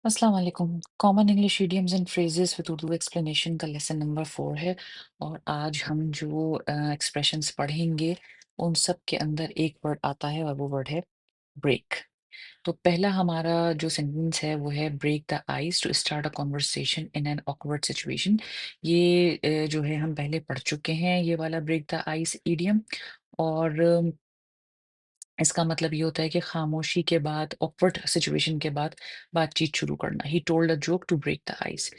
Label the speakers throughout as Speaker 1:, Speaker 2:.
Speaker 1: अस्सलाम वालेकुम। Common English idioms and phrases with Urdu explanation का लेसन नंबर 4 है। और आज हम जो एक्सप्रेशंस पढ़ेंगे उन सब के अंदर एक वर्ड आता है और वो वर्ड है ब्रेक। तो पहला हमारा जो सेंटेंस है वो है break the ice to start a conversation in an awkward situation. ये जो है हम पहले पढ़ चुके हैं ये वाला ब्रेक द आइस इडियम। और इसका मतलब ये होता है कि खामोशी के बाद ऑकवर्ड सिचुएशन के बाद बातचीत शुरू करना। He told a joke to break the ice.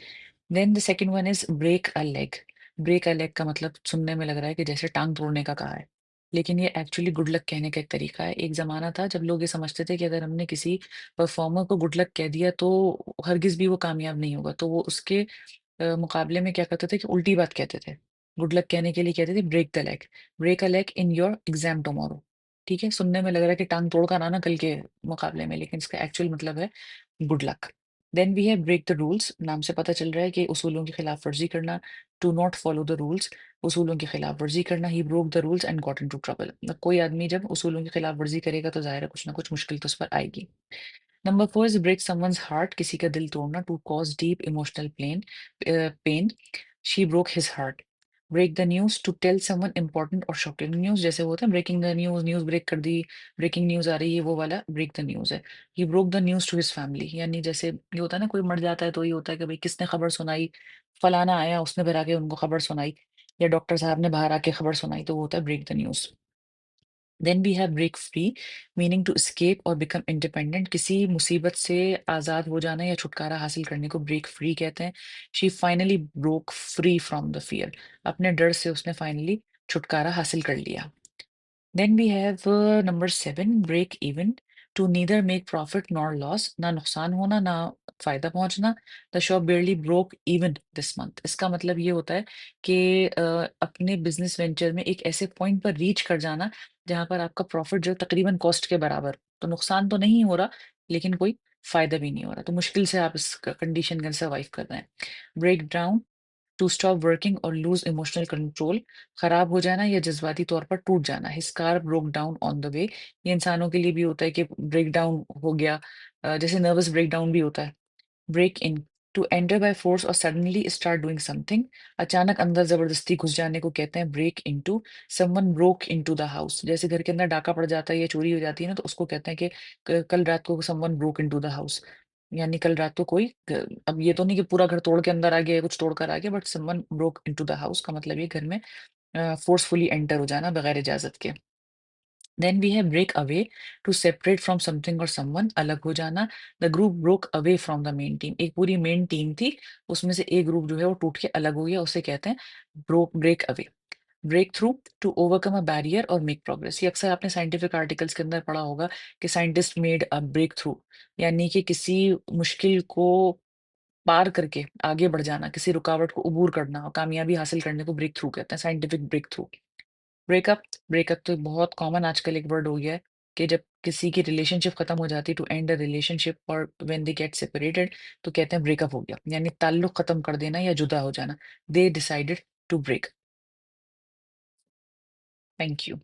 Speaker 1: Then the second one is break a leg. Break a leg का मतलब सुनने में लग रहा है कि जैसे टांग तोड़ने का कहा है, लेकिन ये एक्चुअली गुड लक कहने का एक तरीका है। एक जमाना था जब लोग ये समझते थे कि अगर हमने किसी परफॉर्मर को गुड लक कह दिया तो हरगिज भी वो कामयाब नहीं होगा, तो वो उसके मुकाबले में क्या करते थे कि उल्टी बात कहते थे। गुड लक कहने के लिए कहते थे break the leg. Break a leg in your exam tomorrow. ठीक है, सुनने में लग रहा है कि टांग तोड़ कर आना कल के मुकाबले में, लेकिन इसका एक्चुअल मतलब है good luck. Then we have break the rules. नाम से पता चल रहा है कि उसूलों की खिलाफ वर्जी करना। To not follow the rules, उसूलों की खिलाफ वर्जी करना। He broke the rules and got into trouble. कोई आदमी जब उसूलों की खिलाफ वर्जी करेगा तो जाहिर है कुछ ना कुछ मुश्किल तो उस पर आएगी। Number 4 is break someone's heart. किसी का दिल तोड़ना। To cause deep emotional pain. She broke his heart. Break the news to tell someone important और शॉकिंग न्यूज। जैसे वो होता है breaking the news, news break कर दी, ब्रेकिंग न्यूज आ रही है, वो वाला ब्रेक द न्यूज है। He broke the news to his family. यानी जैसे ये होता है ना, कोई मर जाता है तो ये होता है कि भाई किसने खबर सुनाई, फलाना आया उसने फिर आके उनको खबर सुनाई, या डॉक्टर साहब ने बाहर आके खबर सुनाई, तो वो होता है break the news. Then we have break free, meaning to escape और बिकम इंडिपेंडेंट। किसी मुसीबत से आज़ाद हो जाना या छुटकारा हासिल करने को ब्रेक फ्री कहते हैं। She finally broke free from the fear. अपने डर से उसने फाइनली छुटकारा हासिल कर लिया। Then we have number 7, break even, to neither make profit nor loss, ना नुकसान होना ना फायदा पहुंचना। The shop barely broke even this month। इसका मतलब ये होता है कि अपने बिजनेस वेंचर में एक ऐसे पॉइंट पर रीच कर जाना जहां पर आपका प्रॉफिट जो तकरीबन कॉस्ट के बराबर, तो नुकसान तो नहीं हो रहा लेकिन कोई फायदा भी नहीं हो रहा, तो मुश्किल से आप इस कंडीशन का सर्वाइव कर रहे हैं। Break down to stop working और लूज इमोशनल कंट्रोल। खराब हो जाना या जज्बाती तौर पर टूट जाना। His car broke down on the way. ये इंसानों के लिए भी होता है कि ब्रेक डाउन हो गया, जैसे नर्वस ब्रेक डाउन भी होता है। Break in, to enter by force और सडनली स्टार्ट डूइंग समथिंग। अचानक अंदर जबरदस्ती घुस जाने को कहते हैं break into. Someone broke into the house. जैसे घर के अंदर डाका पड़ जाता है या चोरी हो जाती है ना, तो उसको कहते हैं कि कल रात को someone broke into the house. यानी कल रात को कोई अब ये तो नहीं कि पूरा घर तोड़ के अंदर आ गया या कुछ तोड़ कर आ गया, but someone broke into the house का मतलब ये घर में फोर्सफुली एंटर हो जाना बगैर इजाजत के। Then we have break away, to separate from something और समवन, अलग हो जाना। The group broke away from the main team. एक पूरी मेन टीम थी, उसमें से एक ग्रुप जो है वो टूट के अलग हो गया, उसे कहते हैं break away. Break through, to overcome a barrier और मेक प्रोग्रेस। ये अक्सर आपने साइंटिफिक आर्टिकल्स के अंदर पढ़ा होगा कि scientist made a breakthrough, यानी कि किसी मुश्किल को पार करके आगे बढ़ जाना, किसी रुकावट को अबूर करना और कामयाबी हासिल करने को ब्रेक थ्रू कहते हैं, scientific breakthrough. Breakup, breakup तो बहुत कॉमन आजकल एक वर्ड हो गया है कि जब किसी की रिलेशनशिप खत्म हो जाती है, टू एंड अ रिलेशनशिप और व्हेन दे गेट सेपरेटेड, तो कहते हैं ब्रेकअप हो गया, यानी ताल्लुक खत्म कर देना या जुदा हो जाना। They decided to break. Thank you.